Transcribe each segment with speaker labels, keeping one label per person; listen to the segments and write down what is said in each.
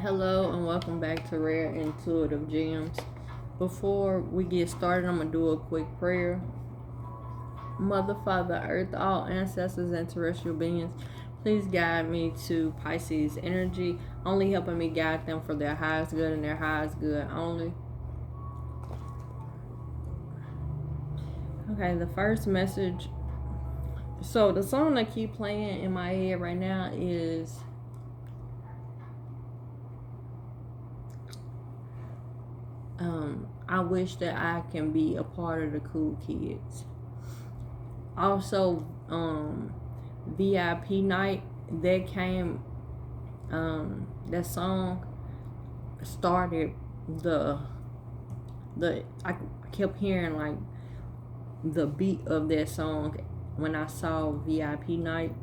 Speaker 1: Hello and welcome back to Rare Intuitive Gems. Before we get started, I'm going to do a quick prayer. Mother, Father, Earth, all ancestors and terrestrial beings, please guide me to Pisces energy, only helping me guide them for their highest good and their highest good only. Okay, the first message. So the song that keep playing in my head right now is I wish that I can be a part of the cool kids. Also, VIP night that came, that song started I kept hearing like the beat of that song when I saw VIP night.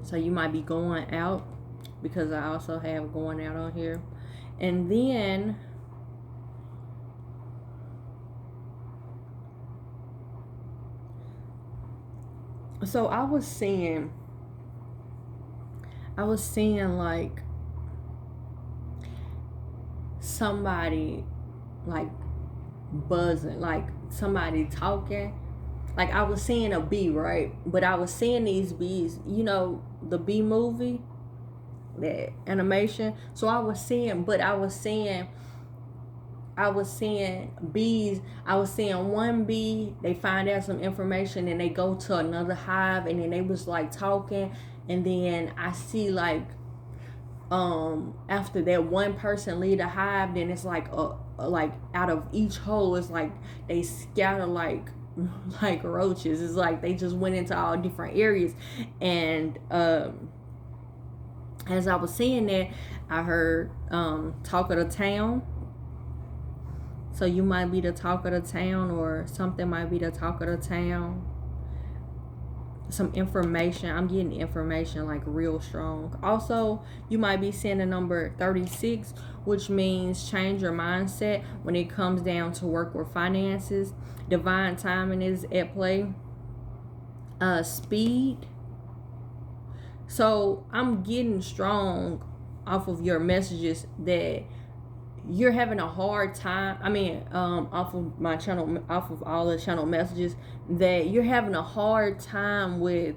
Speaker 1: So you might be going out, because I also have going out on here. And then so I was seeing like somebody like buzzing, like somebody talking. Like I was seeing a bee, right? But I was seeing these bees, you know, the bee movie, that animation. So I was seeing bees. I was seeing one bee, they find out some information and they go to another hive, and then they was like talking, and then I see like after that one person leave the hive, then it's like like out of each hole, it's like they scatter like roaches. It's like they just went into all different areas. And as I was seeing that, I heard talk of the town. So you might be the talk of the town, or something might be the talk of the town. Some information. I'm getting information like real strong. Also, you might be seeing the number 36, which means change your mindset when it comes down to work or finances. Divine timing is at play. Speed. So I'm getting strong off of your messages that you're having a hard time. I mean, off of my channel, off of all the channel messages, that you're having a hard time with,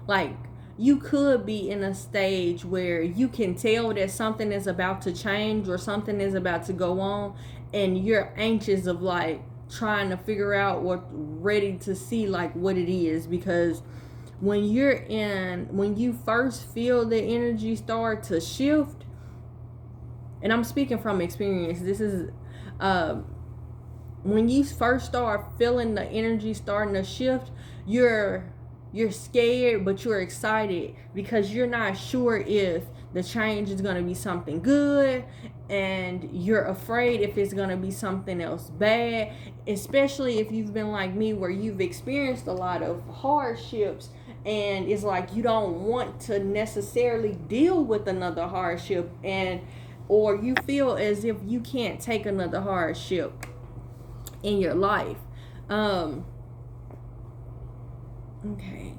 Speaker 1: like, you could be in a stage where you can tell that something is about to change or something is about to go on, and you're anxious of like trying to figure out ready to see like what it is. Because when you first feel the energy start to shift, and I'm speaking from experience, this is when you first start feeling the energy starting to shift, you're scared, but you're excited, because you're not sure if the change is going to be something good, and you're afraid if it's going to be something else bad, especially if you've been like me, where you've experienced a lot of hardships, and it's like you don't want to necessarily deal with another hardship, or you feel as if you can't take another hardship in your life. Okay.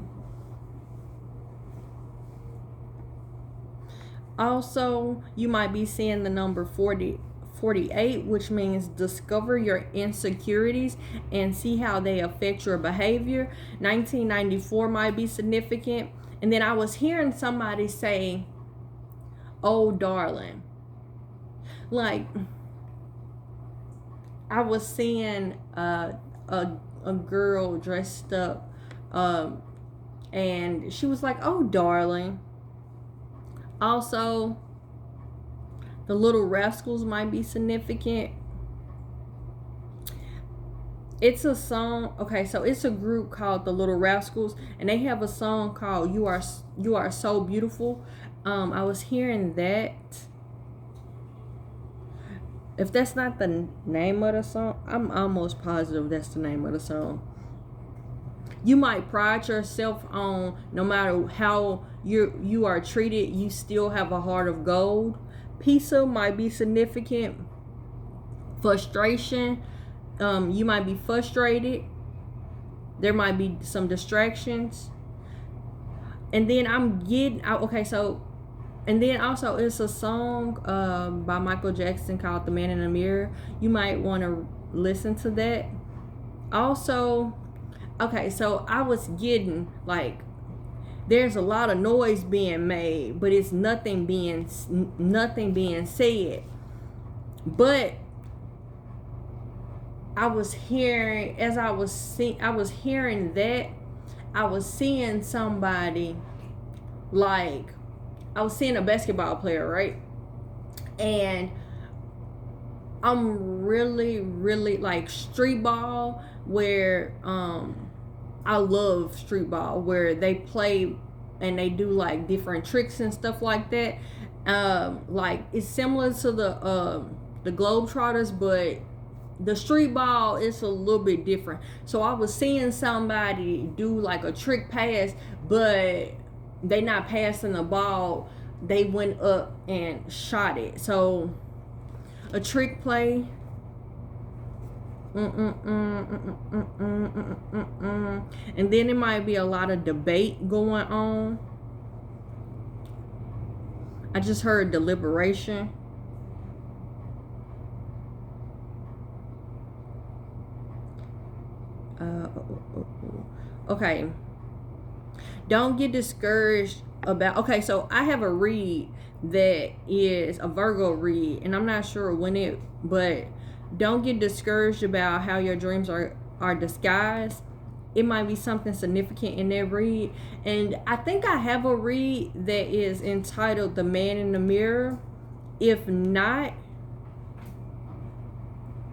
Speaker 1: Also, you might be seeing the number 48, which means discover your insecurities and see how they affect your behavior. 1994 might be significant. And then I was hearing somebody say, "Oh, darling." Like, I was seeing a girl dressed up, and she was like, "Oh, darling." Also, the Little Rascals might be significant. It's a song. Okay, so it's a group called the Little Rascals, and they have a song called "You Are So Beautiful." I was hearing that. If that's not the name of the song, I'm almost positive that's the name of the song. You might pride yourself on, no matter how you are treated, you still have a heart of gold. Pizza might be significant. Frustration. You might be frustrated. There might be some distractions. And then I'm getting, okay, so And then also it's a song by Michael Jackson called The Man in the Mirror. You might want to listen to that. Also, okay, so I was getting like there's a lot of noise being made, but it's nothing being said. But I was hearing, as I was hearing that, I was seeing somebody, like I was seeing a basketball player, right? And I'm really, really like street ball, where I love street ball, where they play and they do like different tricks and stuff like that. Like it's similar to the Globetrotters, but the street ball is a little bit different. So I was seeing somebody do like a trick pass, but they not passing the ball. They went up and shot it. So a trick play. And then it might be a lot of debate going on. I just heard deliberation. Okay. Don't get discouraged about. Okay, so I have a read that is a Virgo read, and I'm not sure when it, but don't get discouraged about how your dreams are disguised. It might be something significant in that read. And I think I have a read that is entitled The Man in the Mirror. If not,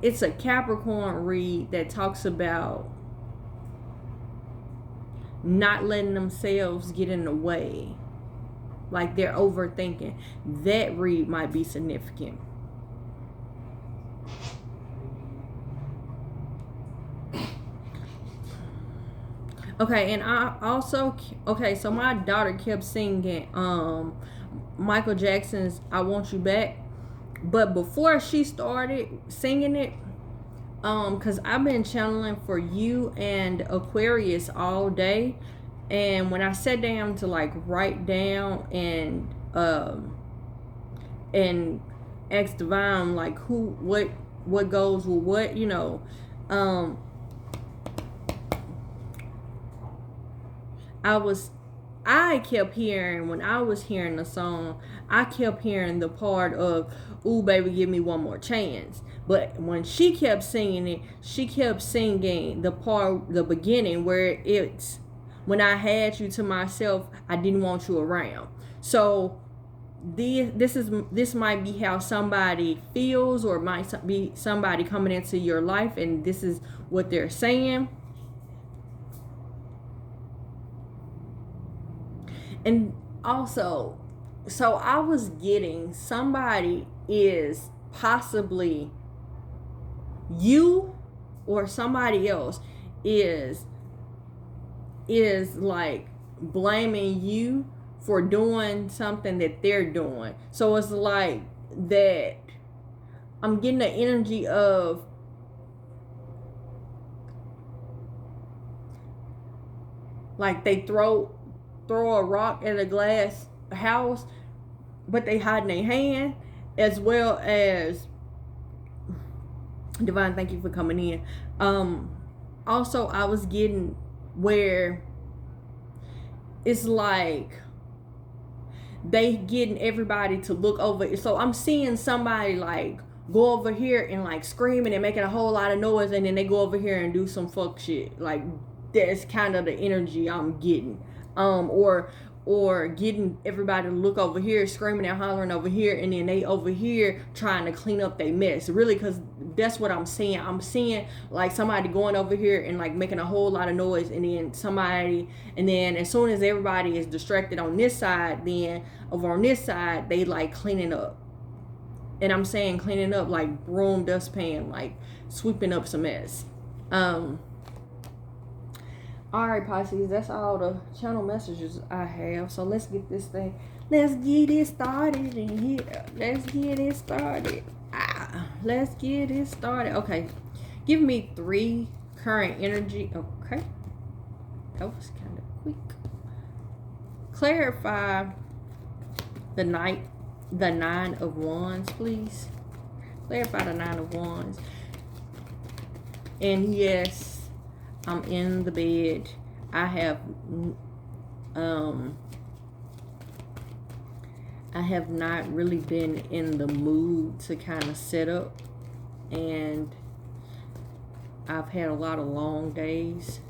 Speaker 1: it's a Capricorn read that talks about not letting themselves get in the way, like they're overthinking. That read might be significant. Okay, and I also, okay, so my daughter kept singing Michael Jackson's I Want You Back. But before she started singing it, because I've been channeling for you and Aquarius all day, and when I sat down to like write down and ask Divine like who what goes with what, you know, I kept hearing, when I was hearing the song, I kept hearing the part of, "Ooh, baby, give me one more chance." But when she kept singing it, she kept singing the part, the beginning, where it's, "When I had you to myself, I didn't want you around." So this might be how somebody feels, or it might be somebody coming into your life, and this is what they're saying. And also, so I was getting somebody is possibly you, or somebody else is like blaming you for doing something that they're doing. So it's like that I'm getting the energy of like they throw a rock at a glass house, but they hide in their hand, as well as Divine, thank you for coming in. Also, I was getting where it's like they getting everybody to look over. So I'm seeing somebody like go over here and like screaming and making a whole lot of noise, and then they go over here and do some fuck shit. Like that's kind of the energy I'm getting. Or getting everybody to look over here, screaming and hollering over here, and then they over here trying to clean up their mess. Really, because that's what I'm seeing. I'm seeing like somebody going over here and like making a whole lot of noise, and then as soon as everybody is distracted on this side, then over on this side, they like cleaning up. And I'm saying cleaning up like broom, dustpan, like sweeping up some mess. Alright, Pisces, that's all the channel messages I have. So let's get this thing. Let's get it started in here. Let's get it started. Let's get it started. Okay. Give me 3 current energy. Okay. That was kind of quick. Clarify the Nine of Wands, please. Clarify the Nine of Wands. And yes, I'm in the bed. I have not really been in the mood to kind of set up, and I've had a lot of long days.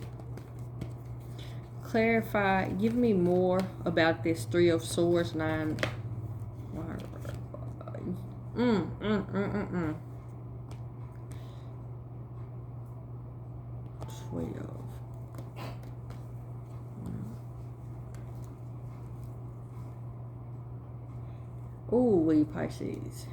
Speaker 1: Clarify, give me more about this Three of Swords, 9. 12. Ooh, wait, Pisces.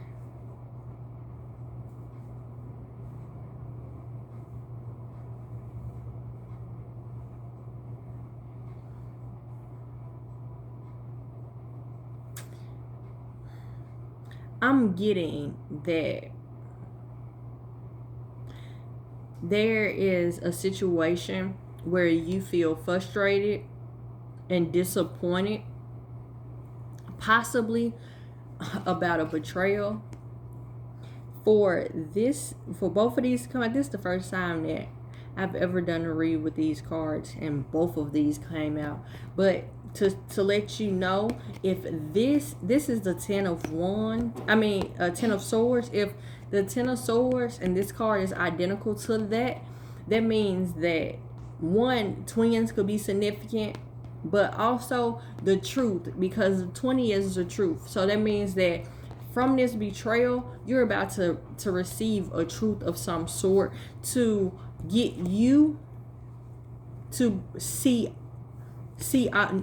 Speaker 1: I'm getting that there is a situation where you feel frustrated and disappointed, possibly about a betrayal. For both of these cards, this is the first time that I've ever done a read with these cards, and both of these came out. But to let you know, if this is the Ten of Wands, Ten of Swords. If the Ten of Swords and this card is identical to that, that means that one, twins could be significant, but also the truth, because 20 is the truth. So that means that from this betrayal, you're about to receive a truth of some sort to get you to see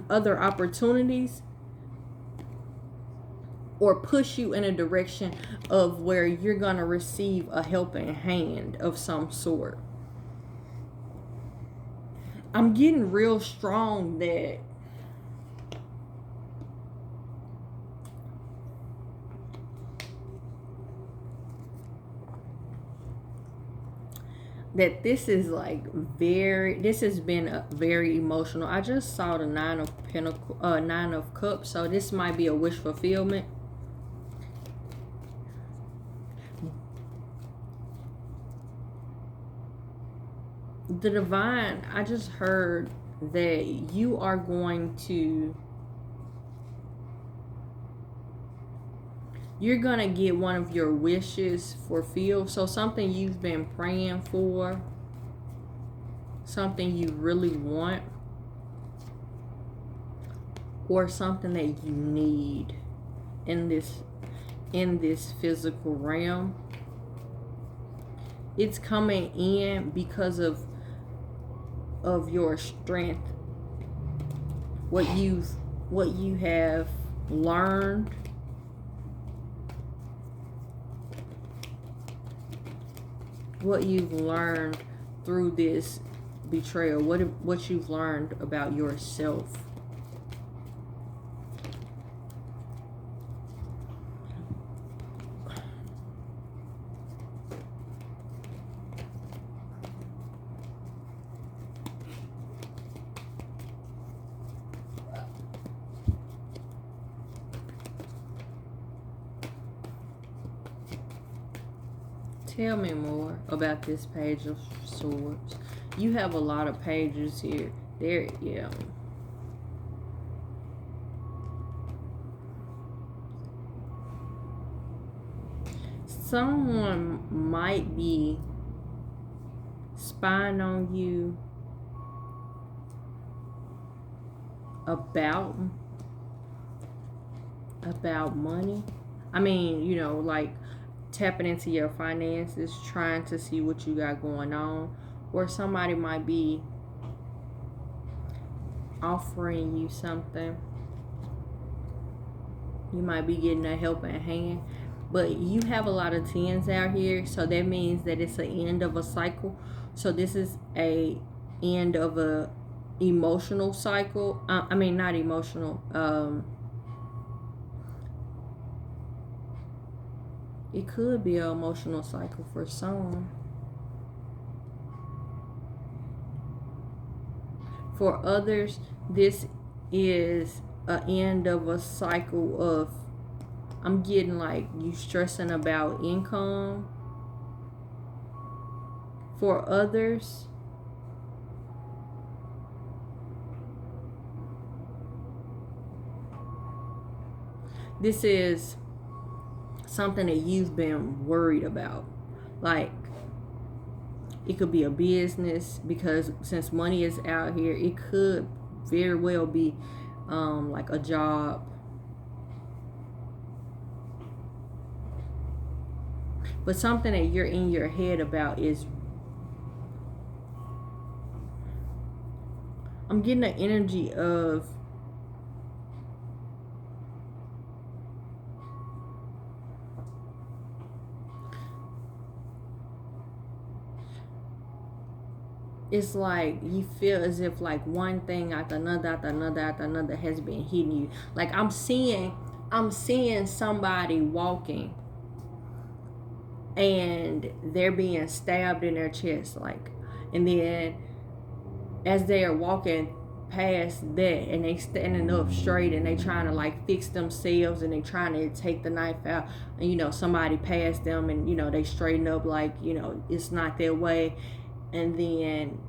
Speaker 1: other opportunities, or push you in a direction of where you're gonna receive a helping hand of some sort. I'm getting real strong that this is like this has been very emotional. I just saw the Nine of Cups, so this might be a wish fulfillment. The divine, I just heard that you are going to, you're gonna get one of your wishes fulfilled. So something you've been praying for, something you really want, or something that you need in this physical realm. It's coming in because of your strength, what you have learned, what you've learned through this betrayal, what you've learned about yourself. Tell me more about this Page of Swords. You have a lot of pages here. There, yeah. Someone might be spying on you about money. I mean, you know, like tapping into your finances, trying to see what you got going on, or somebody might be offering you something. You might be getting a helping hand, but you have a lot of tens out here, so that means that it's an end of a cycle. So this is a end of a emotional cycle. Not emotional. It could be an emotional cycle for some. For others, this is a end of a cycle of, I'm getting like you stressing about income for others. This is something that you've been worried about. Like, it could be a business, because since money is out here, it could very well be like a job. But something that you're in your head about is, I'm getting the energy of it's like you feel as if like one thing after another has been hitting you. Like I'm seeing somebody walking and they're being stabbed in their chest, like, and then as they are walking past that and they standing up straight and they trying to like fix themselves and they trying to take the knife out, and somebody passed them and they straighten up like it's not their way, and then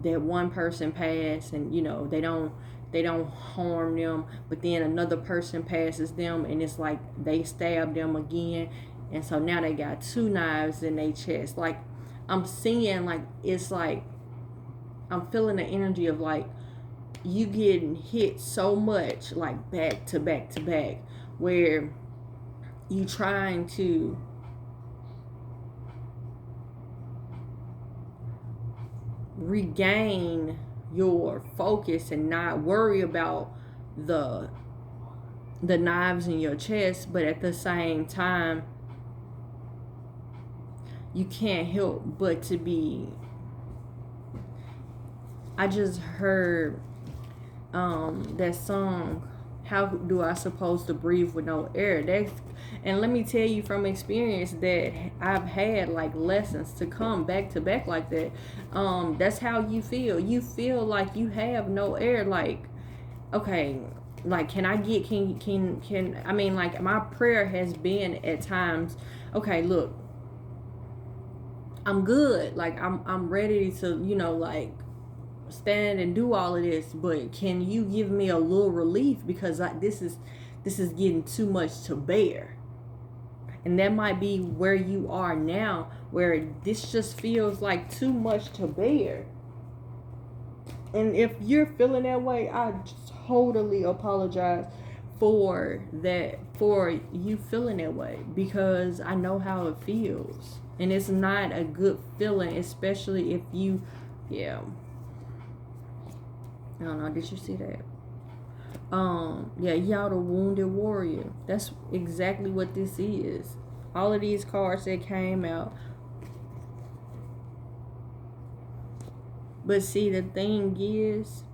Speaker 1: that one person passed and they don't harm them, but then another person passes them and it's like they stab them again, and so now they got two knives in their chest. Like I'm seeing, like, it's like I'm feeling the energy of like you getting hit so much, like back to back to back, where you trying to regain your focus and not worry about the knives in your chest, but at the same time you can't help but to be. I just heard that song, How Do I Supposed to Breathe with No Air? And let me tell you from experience that I've had like lessons to come back to back like that. That's how you feel. You feel like you have no air. Like, okay, like can I mean, like my prayer has been at times, okay, look, I'm good. Like I'm ready to, like stand and do all of this, but can you give me a little relief, because this is getting too much to bear. And that might be where you are now, where this just feels like too much to bear. And if you're feeling that way, I totally apologize for you feeling that way, because I know how it feels, and it's not a good feeling, especially if you, I don't know, did you see that? Y'all the Wounded Warrior. That's exactly what this is. All of these cards that came out. But see, the thing is,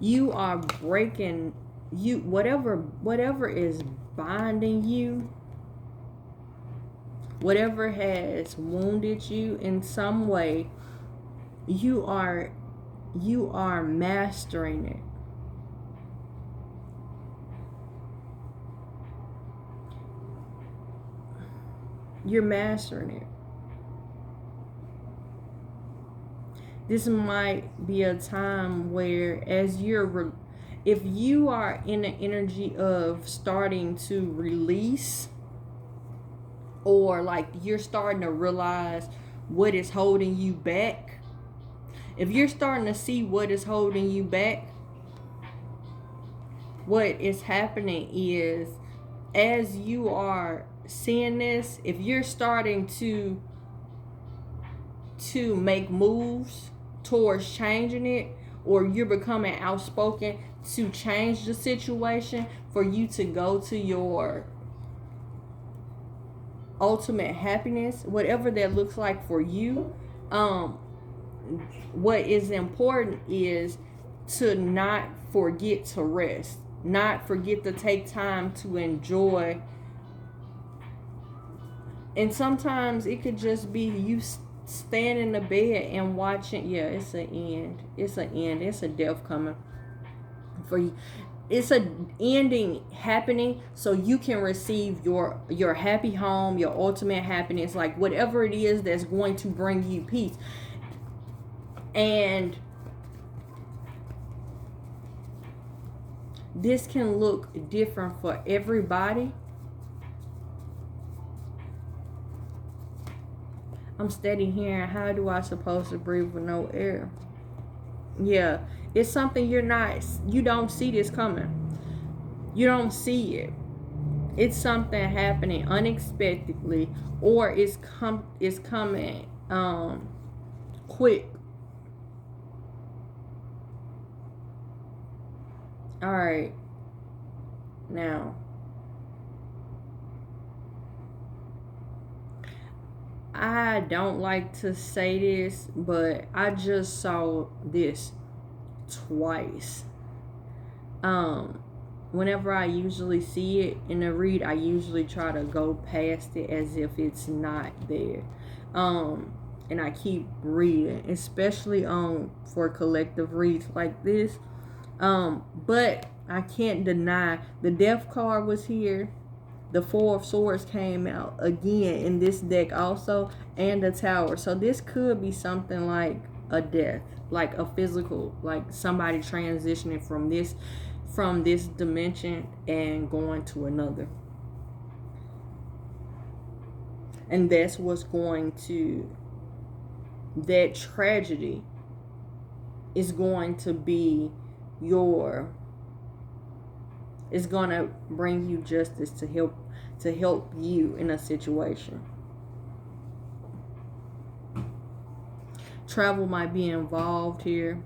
Speaker 1: you are breaking, whatever is binding you, whatever has wounded you in some way, you are mastering it. You're mastering it. This might be a time where, if you are in the energy of starting to release, or like you're starting to realize what is holding you back, if you're starting to see what is holding you back, what is happening is, as you are seeing this, if you're starting to make moves towards changing it, or you're becoming outspoken to change the situation for you to go to your ultimate happiness, whatever that looks like for you, what is important is to not forget to rest, not forget to take time to enjoy. And sometimes it could just be you staying in the bed and watching. Yeah, it's an end. It's an end. It's a death coming for you. It's a ending happening so you can receive your happy home, your ultimate happiness, like whatever it is that's going to bring you peace. And this can look different for everybody. I'm steady hearing, how do I supposed to breathe with no air? Yeah, it's something you don't see this coming. You don't see it. It's something happening unexpectedly, or it's coming quick. All right. Now, I don't like to say this, but I just saw this twice. Whenever I usually see it in a read, I usually try to go past it as if it's not there. And I keep reading, especially for collective reads like this. But I can't deny the Death card was here. The Four of Swords came out again in this deck also, and the Tower. So this could be something like a death, like a physical, like somebody transitioning from this dimension and going to another. And that's what's going to, that tragedy is going to be it's going to bring you justice to help you in a situation. Travel might be involved here,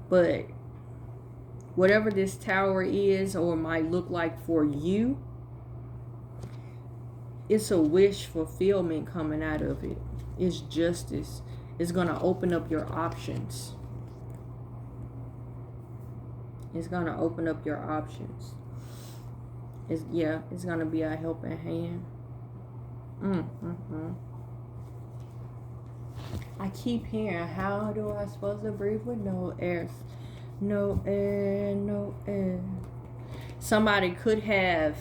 Speaker 1: but whatever this Tower is or might look like for you, it's a wish fulfillment coming out of it. It's justice. It's going to open up your options. It's going to open up your options. It's going to be a helping hand. I keep hearing, how do I supposed to breathe with no air? No air, no air. Somebody could have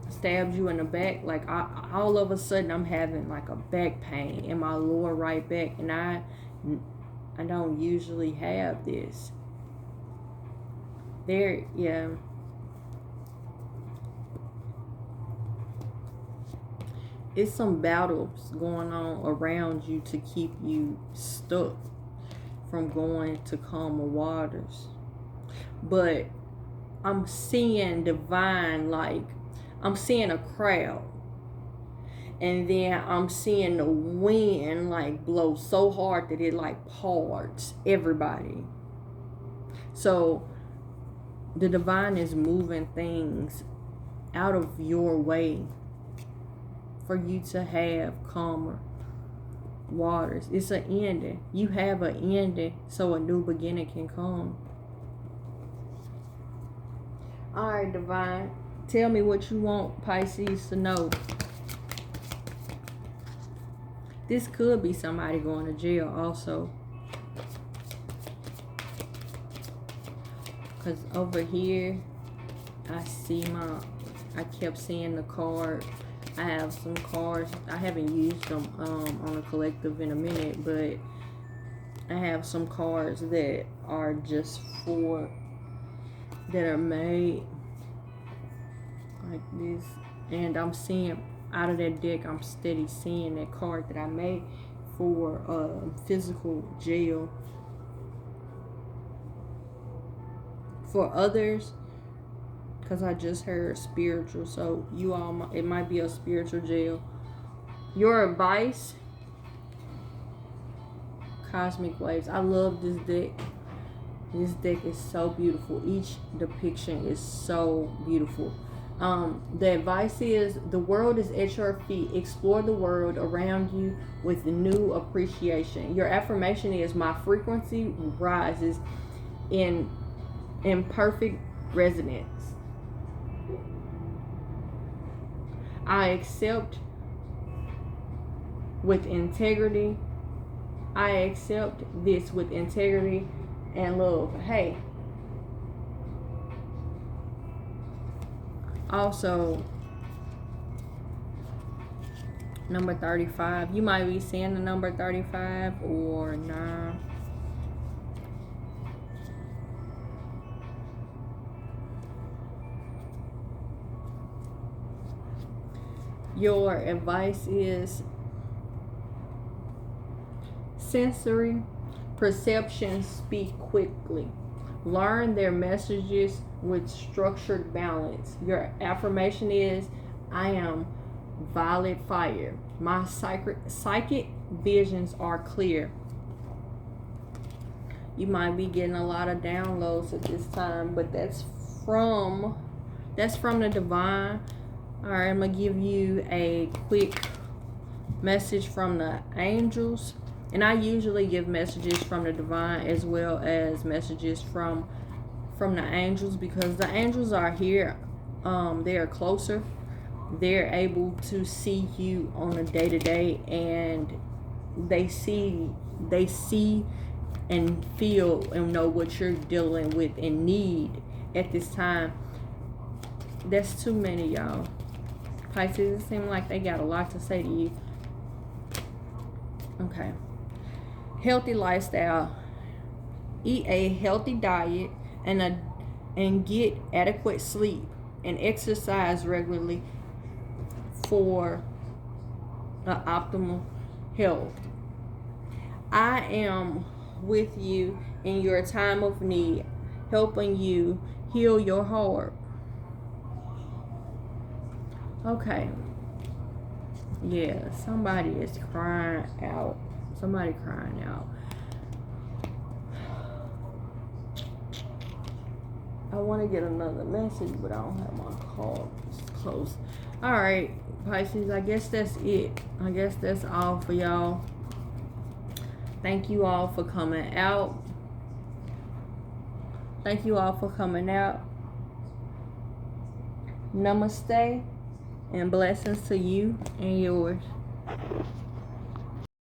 Speaker 1: stabbed you in the back. Like all of a sudden I'm having like a back pain in my lower right back, and I don't usually have this. There, yeah. It's some battles going on around you to keep you stuck from going to calmer waters. But I'm seeing divine, like I'm seeing a crowd, and then I'm seeing the wind like blow so hard that it like parts everybody. So the divine is moving things out of your way for you to have calmer waters. It's an ending. You have an ending so a new beginning can come. All right, divine. Tell me what you want Pisces to know. This could be somebody going to jail also. Because over here, I kept seeing the card. I have some cards. I haven't used them on a collective in a minute, but I have some cards that are just that are made like this. And I'm seeing out of that deck, I'm steady seeing that card that I made for physical jail. For others, because I just heard spiritual, so you all, it might be a spiritual jail. Your advice, cosmic waves. I love this deck. This deck is so beautiful. Each depiction is so beautiful. The advice is, the world is at your feet. Explore the world around you with new appreciation. Your affirmation is, my frequency rises in perfect resonance. I accept with integrity. I accept this with integrity and love. Hey, also, number 35. You might be seeing the number 35 or nah. Your advice is sensory perception, speak quickly. Learn their messages with structured balance. Your affirmation is, I am violet fire. My psychic visions are clear. You might be getting a lot of downloads at this time, but that's from the divine. All right, I'm gonna give you a quick message from the angels, and I usually give messages from the divine as well as messages from the angels, because the angels are here. They are closer. They're able to see you on a day-to-day, and they see and feel and know what you're dealing with and need at this time. That's too many, y'all. Pisces, it seems like they got a lot to say to you. Okay. Healthy lifestyle. Eat a healthy diet and get adequate sleep and exercise regularly for optimal health. I am with you in your time of need, helping you heal your heart. Okay. Yeah, somebody is crying out. Somebody crying out. I want to get another message, but I don't have my card. It's close. Alright, Pisces, I guess that's it. I guess that's all for y'all. Thank you all for coming out. Thank you all for coming out. Namaste and blessings to you and yours.